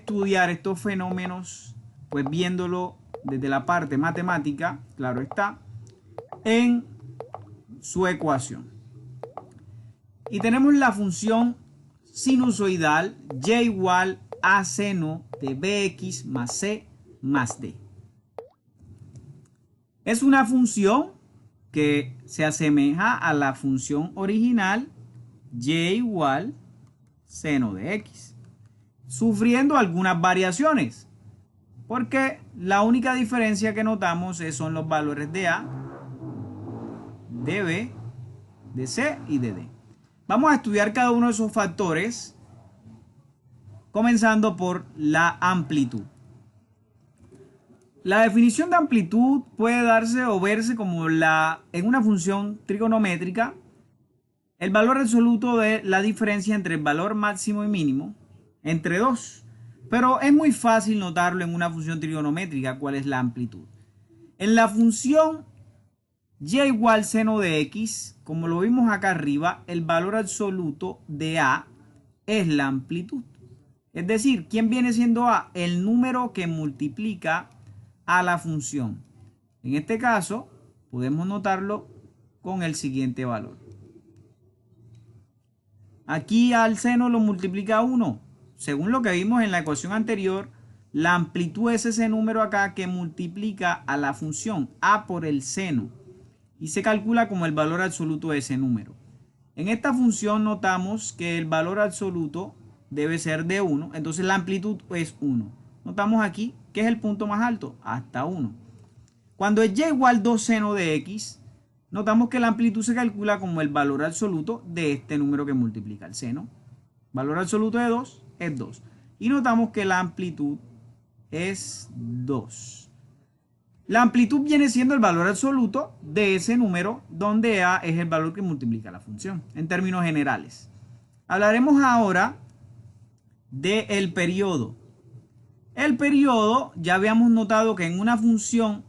estudiar estos fenómenos, pues viéndolo desde la parte matemática, claro está, en su ecuación. Y tenemos la función sinusoidal y igual a seno de bx más c más d. Es una función que se asemeja a la función original y igual seno de x, sufriendo algunas variaciones, porque la única diferencia que notamos son los valores de a, de b, de c y de d. Vamos a estudiar cada uno de esos factores, comenzando por la amplitud. La definición de amplitud puede darse o verse como en una función trigonométrica, el valor absoluto de la diferencia entre el valor máximo y mínimo entre 2. Pero es muy fácil notarlo en una función trigonométrica cuál es la amplitud. En la función y igual seno de x, como lo vimos acá arriba, el valor absoluto de a es la amplitud. Es decir, ¿quién viene siendo a? El número que multiplica a la función. En este caso, podemos notarlo con el siguiente valor. Aquí al seno lo multiplica 1. Según lo que vimos en la ecuación anterior, la amplitud es ese número acá que multiplica a la función a por el seno y se calcula como el valor absoluto de ese número. En esta función notamos que el valor absoluto debe ser de 1, entonces la amplitud es 1. Notamos aquí que es el punto más alto, hasta 1. Cuando es y igual 2 seno de x, notamos que la amplitud se calcula como el valor absoluto de este número que multiplica el seno. Valor absoluto de 2 es 2. Y notamos que la amplitud es 2. La amplitud viene siendo el valor absoluto de ese número donde a es el valor que multiplica la función, en términos generales. Hablaremos ahora del periodo. El periodo, ya habíamos notado que en una función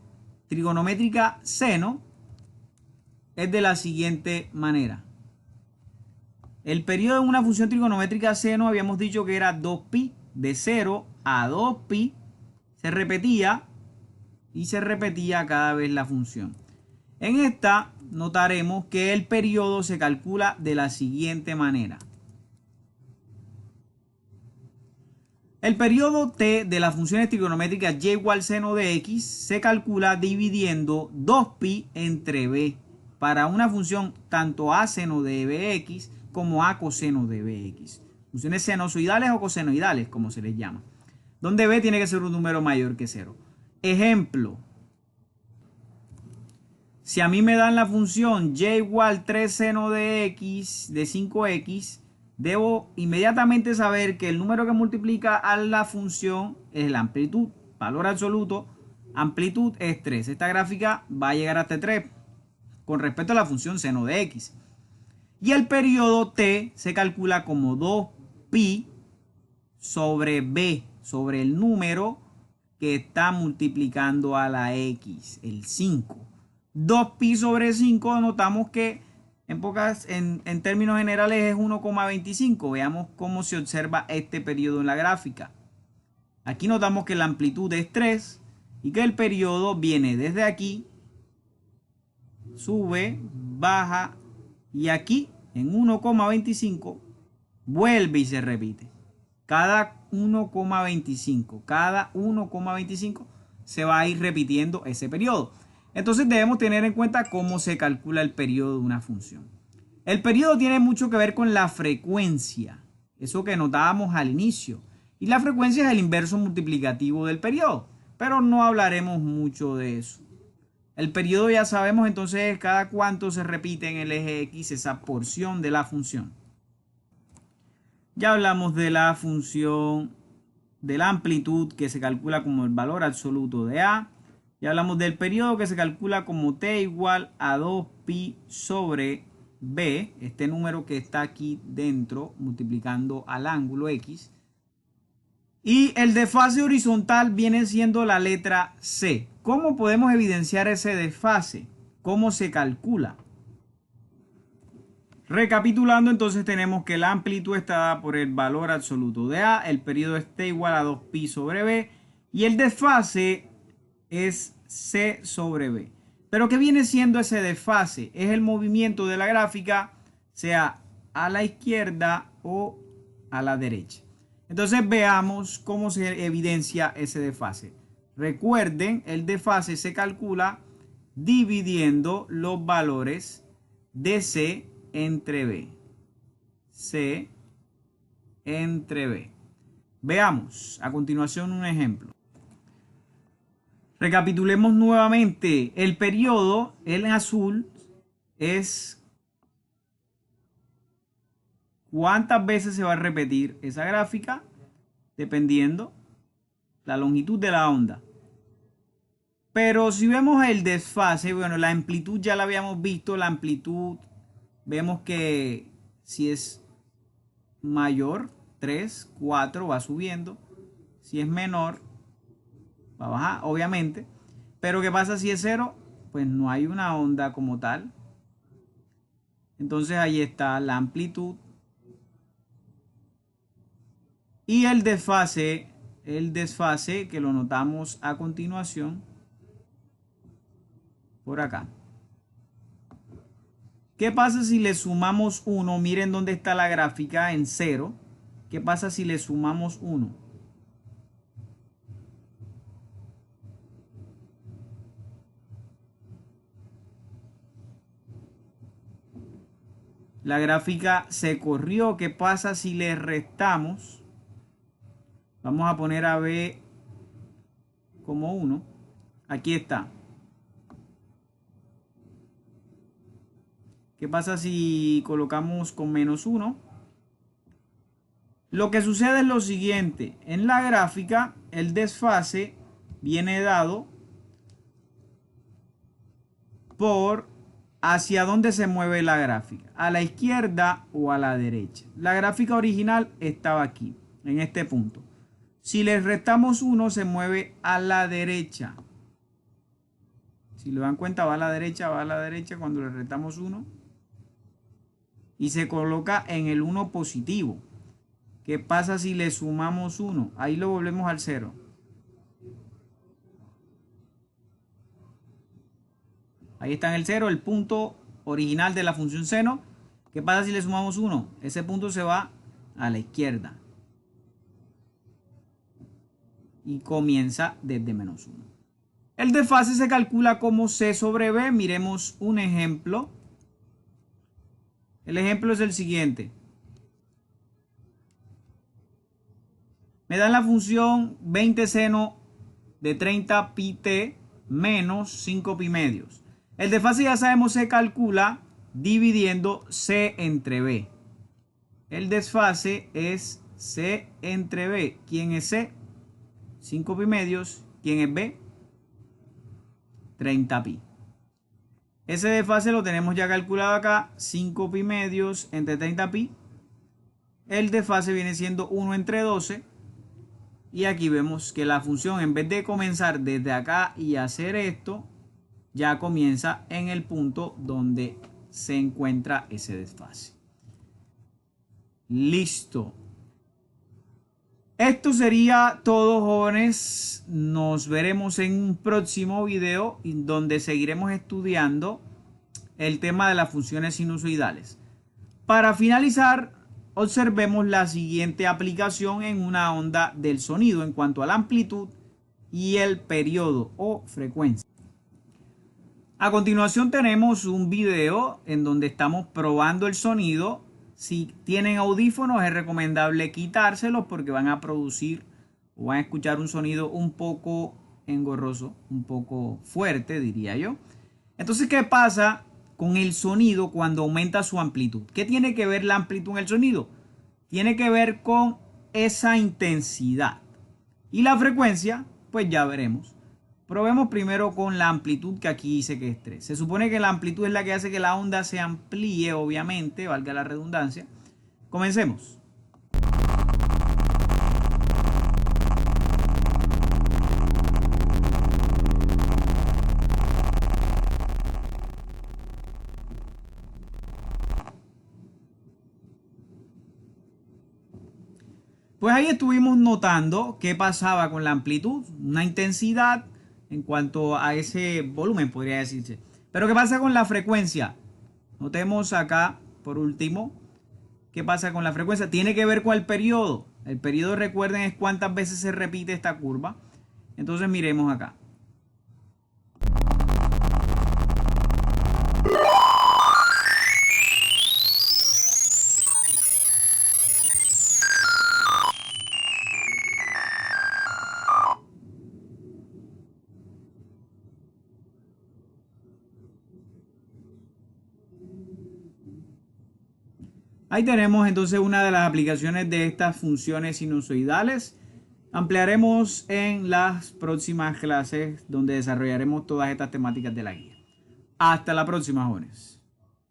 trigonométrica seno es de la siguiente manera. El periodo en una función trigonométrica seno habíamos dicho que era 2pi, de 0 a 2pi, se repetía y se repetía cada vez la función. En esta notaremos que el periodo se calcula de la siguiente manera. El periodo t de las funciones trigonométricas y igual seno de x se calcula dividiendo 2pi entre b para una función tanto a seno de bx como a coseno de bx. Funciones sinusoidales o cosenoidales, como se les llama, donde b tiene que ser un número mayor que 0. Ejemplo, si a mí me dan la función y igual 3 seno de x de 5x, debo inmediatamente saber que el número que multiplica a la función es la amplitud. Valor absoluto, amplitud es 3. Esta gráfica va a llegar hasta 3 con respecto a la función seno de x. Y el periodo t se calcula como 2pi sobre b, sobre el número que está multiplicando a la x, el 5. 2pi sobre 5, notamos que en términos generales es 1,25. Veamos cómo se observa este periodo en la gráfica. Aquí notamos que la amplitud es 3 y que el periodo viene desde aquí, sube, baja y aquí en 1,25 vuelve y se repite. Cada 1,25 se va a ir repitiendo ese periodo. Entonces debemos tener en cuenta cómo se calcula el periodo de una función. El periodo tiene mucho que ver con la frecuencia, eso que notábamos al inicio. Y la frecuencia es el inverso multiplicativo del periodo, pero no hablaremos mucho de eso. El periodo ya sabemos entonces cada cuánto se repite en el eje X esa porción de la función. Ya hablamos de la función de la amplitud que se calcula como el valor absoluto de A. Ya hablamos del periodo que se calcula como t igual a 2pi sobre b, este número que está aquí dentro multiplicando al ángulo X. Y el desfase horizontal viene siendo la letra C. ¿Cómo podemos evidenciar ese desfase? ¿Cómo se calcula? Recapitulando, entonces tenemos que la amplitud está dada por el valor absoluto de A, el periodo está igual a 2pi sobre B y el desfase es C sobre B. Pero ¿qué viene siendo ese desfase? Es el movimiento de la gráfica, sea a la izquierda o a la derecha. Entonces veamos cómo se evidencia ese desfase. Recuerden, el desfase se calcula dividiendo los valores de C entre B. C entre B. Veamos a continuación un ejemplo. Recapitulemos nuevamente. El periodo en azul es cuántas veces se va a repetir esa gráfica dependiendo la longitud de la onda. Pero si vemos el desfase, bueno, la amplitud ya la habíamos visto. La amplitud vemos que si es mayor, 3, 4 va subiendo. Si es menor, va a bajar, obviamente. Pero ¿qué pasa si es 0? Pues no hay una onda como tal. Entonces ahí está la amplitud. Y el desfase que lo notamos a continuación por acá. ¿Qué pasa si le sumamos 1? Miren dónde está la gráfica en 0. ¿Qué pasa si le sumamos 1? La gráfica se corrió. ¿Qué pasa si le restamos? Vamos a poner a B como 1. Aquí está. ¿Qué pasa si colocamos con menos 1? Lo que sucede es lo siguiente. En la gráfica el desfase viene dado por hacia dónde se mueve la gráfica. A la izquierda o a la derecha. La gráfica original estaba aquí, en este punto. Si le restamos 1 se mueve a la derecha. Si lo dan cuenta va a la derecha cuando le restamos 1. Y se coloca en el 1 positivo. ¿Qué pasa si le sumamos 1? Ahí lo volvemos al 0. Ahí está en el 0, el punto original de la función seno. ¿Qué pasa si le sumamos 1? Ese punto se va a la izquierda. Y comienza desde menos 1. El desfase se calcula como C sobre B. Miremos un ejemplo. El ejemplo es el siguiente. Me dan la función 20 seno de 30 pi t menos 5 pi medios. El desfase ya sabemos se calcula dividiendo C entre B. El desfase es C entre B. ¿Quién es C? 5 pi medios. ¿Quién es B? 30 pi. Ese desfase lo tenemos ya calculado acá. 5 pi medios entre 30 pi. El desfase viene siendo 1 entre 12. Y aquí vemos que la función, en vez de comenzar desde acá y hacer esto, ya comienza en el punto donde se encuentra ese desfase. Listo. Esto sería todo, jóvenes. Nos veremos en un próximo video donde seguiremos estudiando el tema de las funciones sinusoidales. Para finalizar, observemos la siguiente aplicación en una onda del sonido en cuanto a la amplitud y el periodo o frecuencia. A continuación tenemos un video en donde estamos probando el sonido. Si tienen audífonos es recomendable quitárselos porque van a producir o van a escuchar un sonido un poco engorroso, un poco fuerte, diría yo. Entonces, ¿qué pasa con el sonido cuando aumenta su amplitud? ¿Qué tiene que ver la amplitud en el sonido? Tiene que ver con esa intensidad. Y la frecuencia, pues ya veremos. Probemos primero con la amplitud, que aquí dice que es 3. Se supone que la amplitud es la que hace que la onda se amplíe, obviamente, valga la redundancia. Comencemos. Pues ahí estuvimos notando qué pasaba con la amplitud, una intensidad en cuanto a ese volumen, podría decirse. Pero ¿qué pasa con la frecuencia? Notemos acá, por último, ¿qué pasa con la frecuencia? Tiene que ver con el periodo. El periodo, recuerden, es cuántas veces se repite esta curva. Entonces miremos acá. Ahí tenemos entonces una de las aplicaciones de estas funciones sinusoidales. Ampliaremos en las próximas clases donde desarrollaremos todas estas temáticas de la guía. Hasta la próxima, jóvenes.